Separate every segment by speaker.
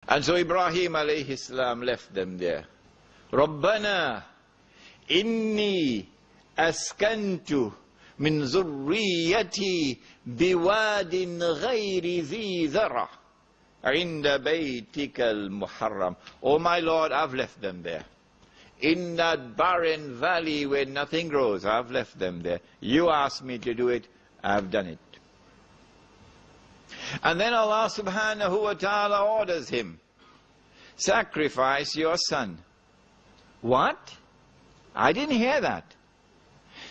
Speaker 1: And so Ibrahim alayhi salam left them there. Rabbana inni askantu min zurriyati biwadin ghayri zi zara inda baytika al-muharram. Oh my Lord, I've left them there. In that barren valley where nothing grows, I've left them there. You asked me to do it, I've done it. And then Allah subhanahu wa ta'ala orders him, sacrifice your son. What? I didn't hear that.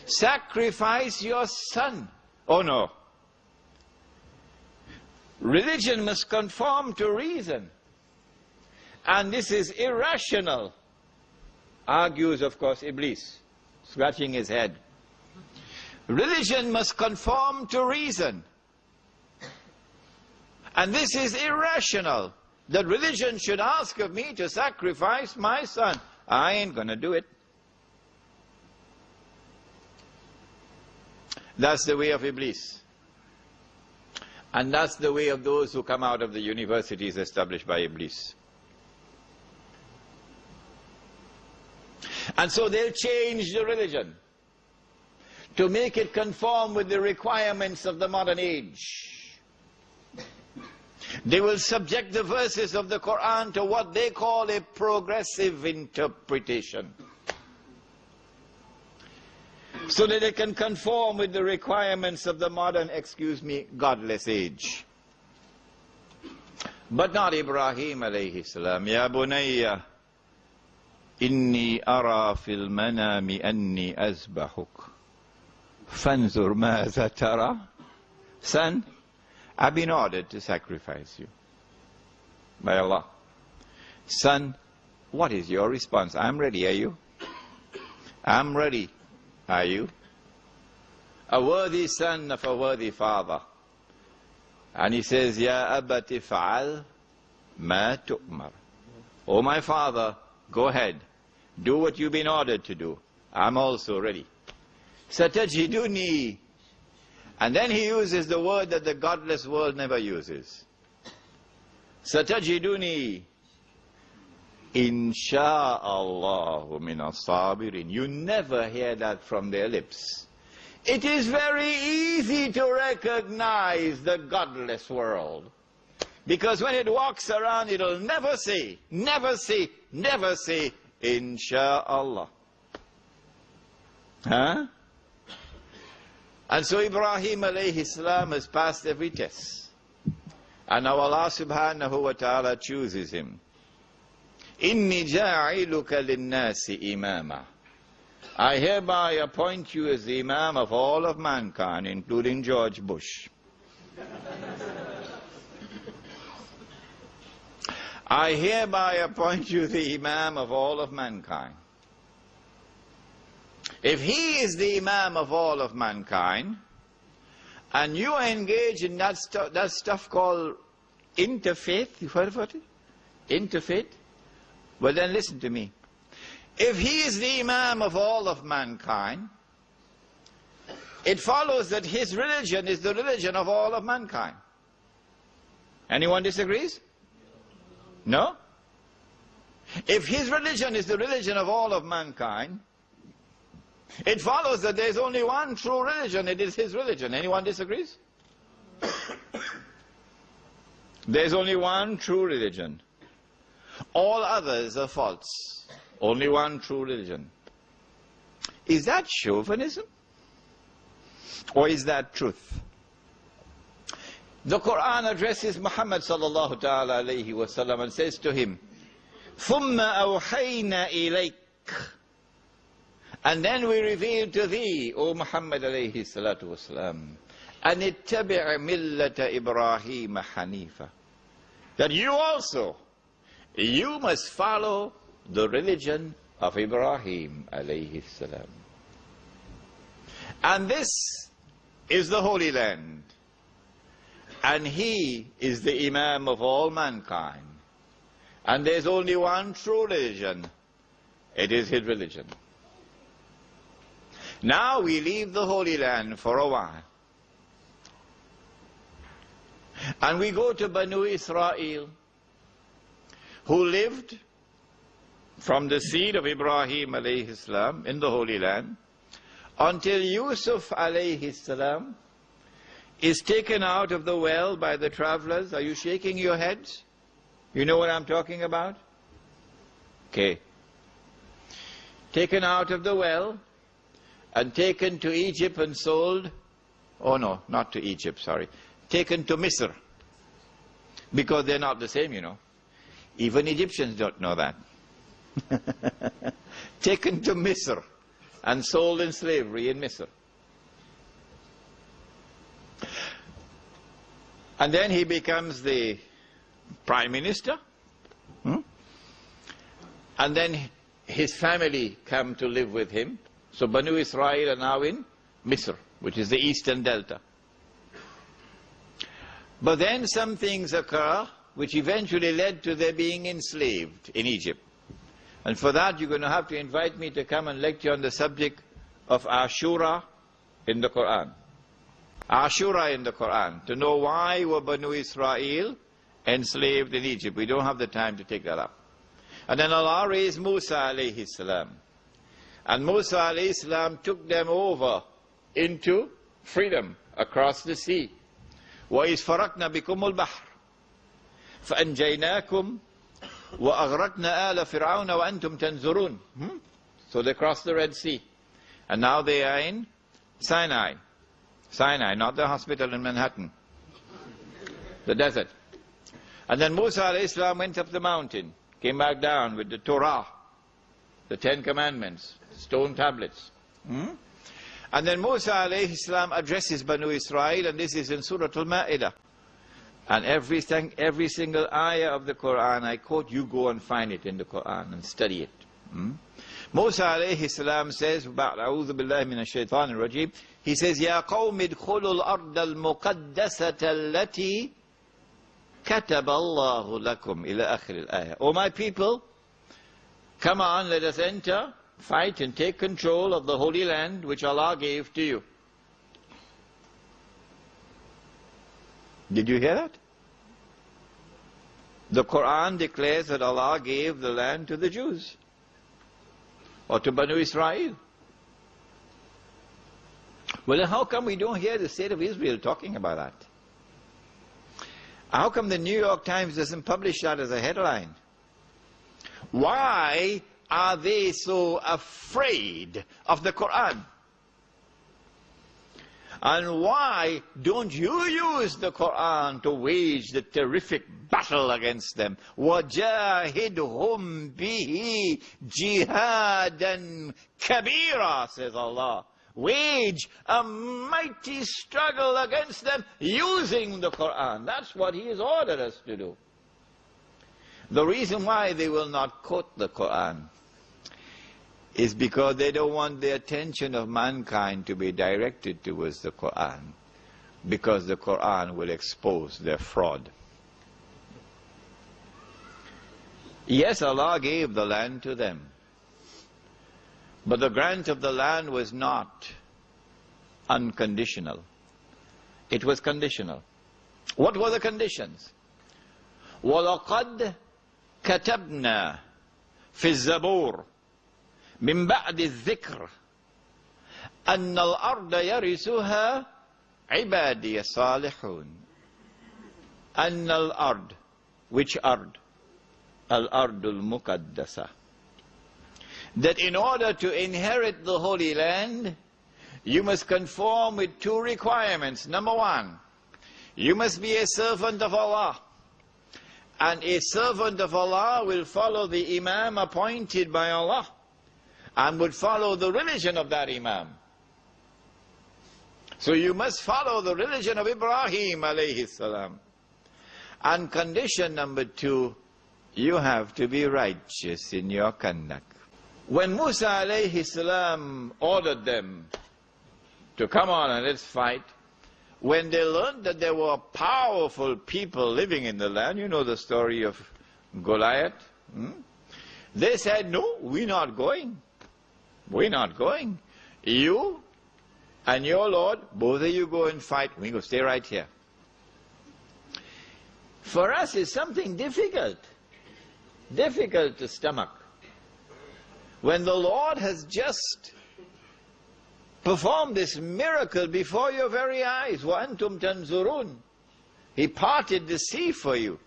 Speaker 1: Sacrifice your son. Oh no. Religion must conform to reason. And this is irrational. Argues, of course, Iblis, scratching his head. Religion must conform to reason. And this is irrational, that religion should ask of me to sacrifice my son. I ain't going to do it. That's the way of Iblis. And that's the way of those who come out of the universities established by Iblis. And so they'll change the religion to make it conform with the requirements of the modern age. They will subject the verses of the Qur'an to what they call a progressive interpretation, so that they can conform with the requirements of the modern, godless age. But not Ibrahim alayhi salam. Ya bunayya, inni ara fil manami anni azbahuk. Fanzur maza tara. Son, I've been ordered to sacrifice you by Allah. Son, what is your response? I'm ready, are you? I'm ready, are you? A worthy son of a worthy father. And he says, Ya abati fa'al ma tu'mar. Oh my father, go ahead. Do what you've been ordered to do. I'm also ready. Satajiduni. And then he uses the word that the godless world never uses. Satajiduni insha'Allahu min as-sabirin. You never hear that from their lips. It is very easy to recognize the godless world, because when it walks around, it'll never say insha'Allah. Huh? And so Ibrahim alayhi salam has passed every test. And now Allah subhanahu wa ta'ala chooses him. Inni ja'iluka linnasi imama. I hereby appoint you as the imam of all of mankind, including George Bush. I hereby appoint you the imam of all of mankind. If he is the imam of all of mankind, and you are engaged in that stuff called interfaith, you've heard about it? Interfaith? Well then listen to me. If he is the imam of all of mankind, it follows that his religion is the religion of all of mankind. Anyone disagrees? No? If his religion is the religion of all of mankind, it follows that there is only one true religion. It is his religion. Anyone disagrees? There is only one true religion. All others are false. Only one true religion. Is that chauvinism? Or is that truth? The Qur'an addresses Muhammad sallallahu ta'ala alayhi wa sallam and says to him, ثُمَّ أَوْحَيْنَا إِلَيْكَ. And then we reveal to thee, O Muhammad alayhi salatu wasalam, أَنِ اتَّبِعْ مِلَّةَ إِبْرَاهِيمَ حَنِيفًا. That you also, you must follow the religion of Ibrahim alayhi salam. And this is the Holy Land. And he is the Imam of all mankind. And there's only one true religion. It is his religion. Now we leave the Holy Land for a while. And we go to Banu Israel. who lived from the seed of Ibrahim alayhi salam in the Holy Land until Yusuf alayhi salam is taken out of the well by the travelers. Are you shaking your heads? You know what I'm talking about? Okay. Taken out of the well and taken to Egypt and sold. Oh no, not to Egypt, sorry. Taken to Misr. Because they're not the same, you know. Even Egyptians don't know that. Taken to Misr and sold in slavery in Misr. And then he becomes the prime minister. And then his family come to live with him. So Banu Israel are now in Misr, which is the eastern delta. But then some things occur which eventually led to their being enslaved in Egypt. And for that you're going to have to invite me to come and lecture on the subject of Ashura in the Qur'an. Ashura in the Qur'an, to know why were Banu Israel enslaved in Egypt. We don't have the time to take that up. And then Allah raised Musa alayhi salam. And Musa alayhi salam took them over into freedom across the sea. وَإِذْ فَرَقْنَا بِكُمُ الْبَحْرِ فَأَنْجَيْنَاكُمْ وَأَغْرَقْنَا آلَ فِرْعَوْنَ وَأَنْتُمْ تَنْظُرُونَ. So they crossed the Red Sea. And now they are in Sinai. Sinai, not the hospital in Manhattan. The desert. And then Musa alayhi salam went up the mountain, came back down with the Torah, the 10 Commandments, stone tablets. And then Musa alayhi salam addresses Banu Israel, and this is in Surah Al-Ma'idah. And every single ayah of the Quran I quote, you go and find it in the Quran and study it. Musa alayhi salam says, أعوذ بالله من الشيطان الرجيم, he says, يا قوم ادخلوا الأرض المقدسة التي كتب الله لكم إلى آخر الآية. O my people, come on, let us enter, fight and take control of the Holy Land which Allah gave to you. Did you hear that? The Quran declares that Allah gave the land to the Jews or to Banu Israel. Well, then how come we don't hear the state of Israel talking about that? How come the New York Times doesn't publish that as a headline? Why are they so afraid of the Quran? And why don't you use the Quran to wage the terrific battle against them? وَجَاهِدْهُمْ بِهِ جِهَادًا كَبِيرًا, says Allah. Wage a mighty struggle against them using the Quran. That's what He has ordered us to do. The reason why they will not quote the Quran is because they don't want the attention of mankind to be directed towards the Quran, because the Quran will expose their fraud. Yes, Allah gave the land to them, but the grant of the land was not unconditional. It was conditional. What were the conditions? وَلَقَدْ كَتَبْنَا فِي الزَّبُورِ من بعد الذكر أن الأرض يرثها عبادي الصالحون. أن الأرض, which ard? الأرض المقدسة. That in order to inherit the Holy Land, you must conform with 2 requirements. Number 1, you must be a servant of Allah. And a servant of Allah will follow the Imam appointed by Allah and would follow the religion of that Imam. So you must follow the religion of Ibrahim alayhi salam. And condition number 2, you have to be righteous in your conduct. When Musa alayhi salam ordered them to come on and let's fight, when they learned that there were powerful people living in the land, you know the story of Goliath, they said, no, we're not going. We're not going. You and your Lord, both of you go and fight. We're going to stay right here. For us, it's something difficult. difficult to stomach. When the Lord has just performed this miracle before your very eyes, وَأَنْتُمْ تَنْظُرُونَ, He parted the sea for you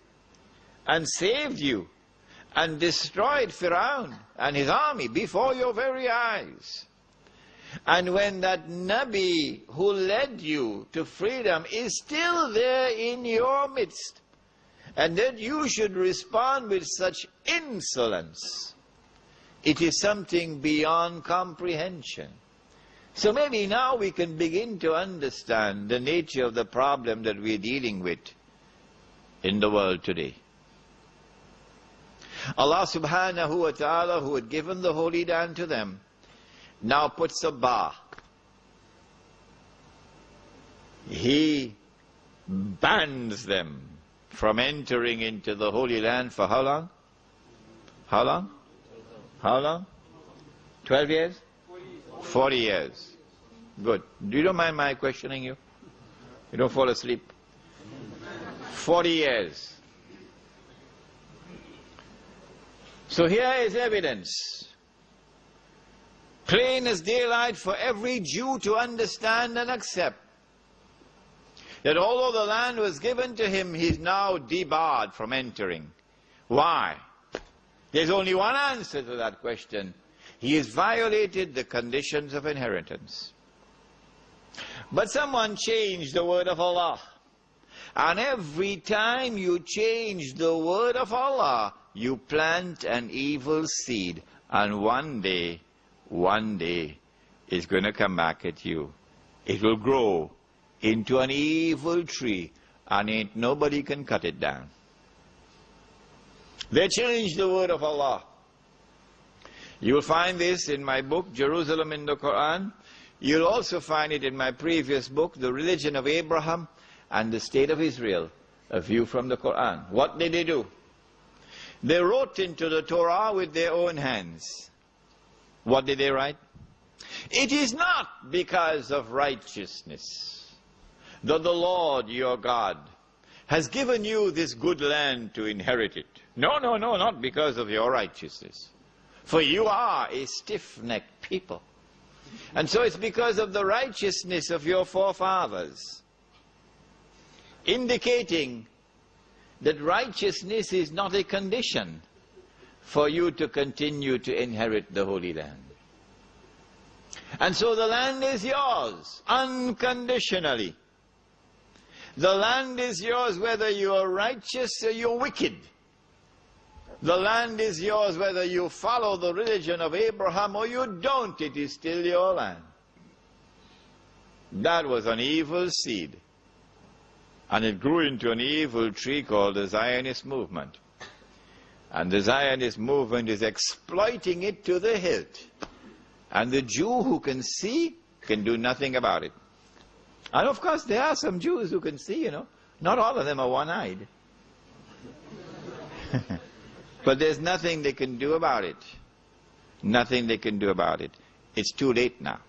Speaker 1: and saved you and destroyed Firaun and his army before your very eyes. And when that Nabi who led you to freedom is still there in your midst, and that you should respond with such insolence, it is something beyond comprehension. So maybe now we can begin to understand the nature of the problem that we're dealing with in the world today. Allah subhanahu wa ta'ala, who had given the Holy Land to them, now puts a bar. He bans them from entering into the Holy Land for how long? How long? How long? 12 years? 40 years. Good. You don't mind my questioning you? You don't fall asleep? 40 years. So here is evidence, plain as daylight for every Jew to understand and accept, that although the land was given to him, he is now debarred from entering. Why? There's only one answer to that question. He has violated the conditions of inheritance. But someone changed the word of Allah. And every time you change the word of Allah, you plant an evil seed. And one day, it's going to come back at you. It will grow into an evil tree, and ain't nobody can cut it down. They changed the word of Allah. You will find this in my book, Jerusalem in the Quran. You'll also find it in my previous book, The Religion of Abraham and the State of Israel, a view from the Quran. What did they do? They wrote into the Torah with their own hands. What did they write? It is not because of righteousness that the Lord your God has given you this good land to inherit it. No, not because of your righteousness. For you are a stiff-necked people. And so it's because of the righteousness of your forefathers, indicating that righteousness is not a condition for you to continue to inherit the Holy Land. And so the land is yours, unconditionally. The land is yours whether you are righteous or you're wicked. The land is yours whether you follow the religion of Abraham or you don't. It is still your land. That was an evil seed. And it grew into an evil tree called the Zionist movement. And the Zionist movement is exploiting it to the hilt. And the Jew who can see can do nothing about it. And of course there are some Jews who can see, you know. Not all of them are one-eyed. But there's nothing they can do about it. Nothing they can do about it. It's too late now.